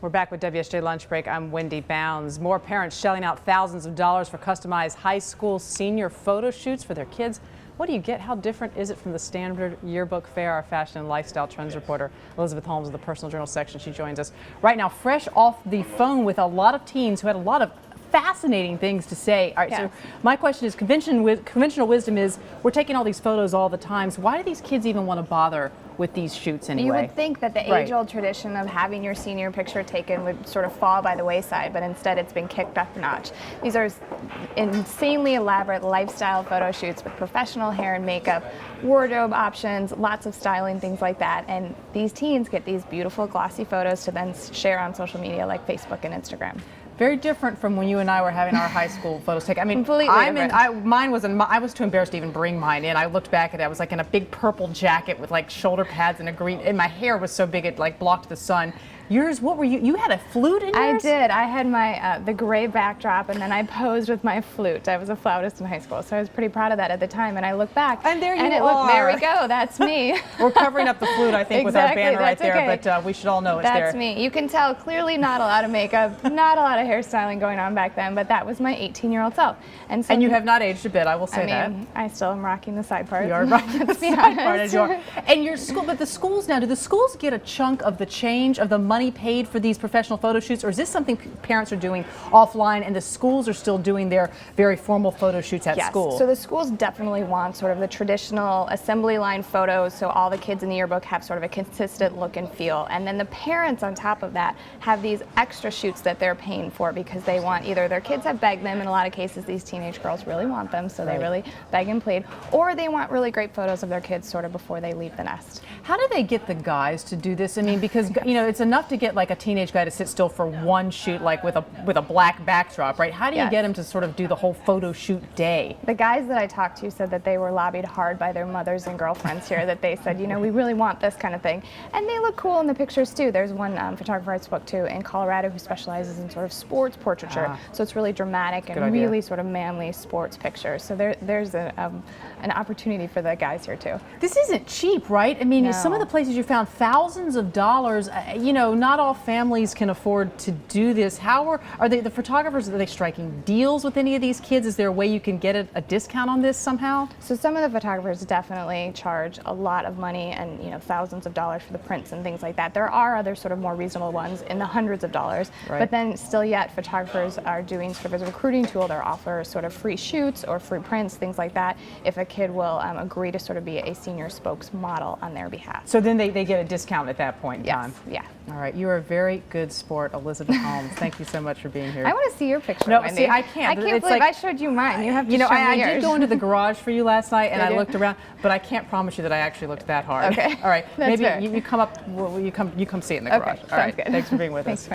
We're back with WSJ Lunch Break. I'm Wendy Bounds. More parents shelling out thousands of dollars for customized high school senior photo shoots for their kids. What do you get? How different is it from the standard yearbook fare? Our fashion and lifestyle trends reporter Elizabeth Holmes of the Personal Journal section. She joins us right now, fresh off the phone with a lot of teens who had a lot of fascinating things to say. All right, yes. So my question is, conventional wisdom is we're taking all these photos all the time. So why do these kids even want to bother with these shoots anyway? You would think that the age-old tradition of having your senior picture taken would sort of fall by the wayside, but instead it's been kicked up a notch. These are insanely elaborate lifestyle photo shoots with professional hair and makeup, wardrobe options, lots of styling, things like that. And these teens get these beautiful glossy photos to then share on social media like Facebook and Instagram. Very different from when you and I were having our high school photos taken. I mean, completely different. I was too embarrassed to even bring mine in. I looked back at it. I was like in a big purple jacket with like shoulder pads and a green, and my hair was so big it like blocked the sun. Yours, what were you? You had a flute in yours? I did. I had my the gray backdrop, and then I posed with my flute. I was a flautist in high school, so I was pretty proud of that at the time. And I look back, and there you are. There we go. That's me. We're covering up the flute, I think, exactly, with our banner right there, okay. but we should all know it's there. That's me. You can tell clearly not a lot of makeup, not a lot of hairstyling going on back then, but that was my 18-year-old self. And you have not aged a bit, I will say that. I still am rocking the side part. You are rocking the side part as you are. And your school, but the schools now, do the schools get a chunk of the change of the money paid for these professional photo shoots, or is this something parents are doing offline and the schools are still doing their very formal photo shoots at school? So the schools definitely want sort of the traditional assembly line photos, so all the kids in the yearbook have sort of a consistent look and feel. And then the parents on top of that have these extra shoots that they're paying for because they want, either their kids have begged them, in a lot of cases these teenage girls really want them, so they really beg and plead, or they want really great photos of their kids sort of before they leave the nest. How do they get the guys to do this? I mean, because you know, it's enough to get like a teenage guy to sit still for one shoot, like with a black backdrop, right? How do you get him to sort of do the whole photo shoot day? The guys that I talked to said that they were lobbied hard by their mothers and girlfriends here, that they said, you know, we really want this kind of thing. And they look cool in the pictures too. There's one photographer I spoke to in Colorado who specializes in sort of sports portraiture. So it's really dramatic and really sort of manly sports pictures. So there's an opportunity for the guys here too. This isn't cheap, right? I mean, some of the places you found thousands of dollars. You know, not all families can afford to do this. How are they, the photographers, are they striking deals with any of these kids? Is there a way you can get a discount on this somehow? So some of the photographers definitely charge a lot of money and, you know, thousands of dollars for the prints and things like that. There are other sort of more reasonable ones in the hundreds of dollars, but then still yet photographers are doing sort of as a recruiting tool, they offer sort of free shoots or free prints, things like that, if a kid will agree to sort of be a senior spokesmodel on their behalf. So then they get a discount at that point in time? Yeah. All right, you are a very good sport, Elizabeth Holmes. Thank you so much for being here. I want to see your picture, No, Wendy. see, I can't. I can't believe I showed you mine. You have to show me I yours. did go into the garage for you last night, and I looked around, but I can't promise you that I actually looked that hard. Okay. All right, That's maybe fair. you come up. You come see it in the garage. Okay, All right. sounds good. Thanks for being with us.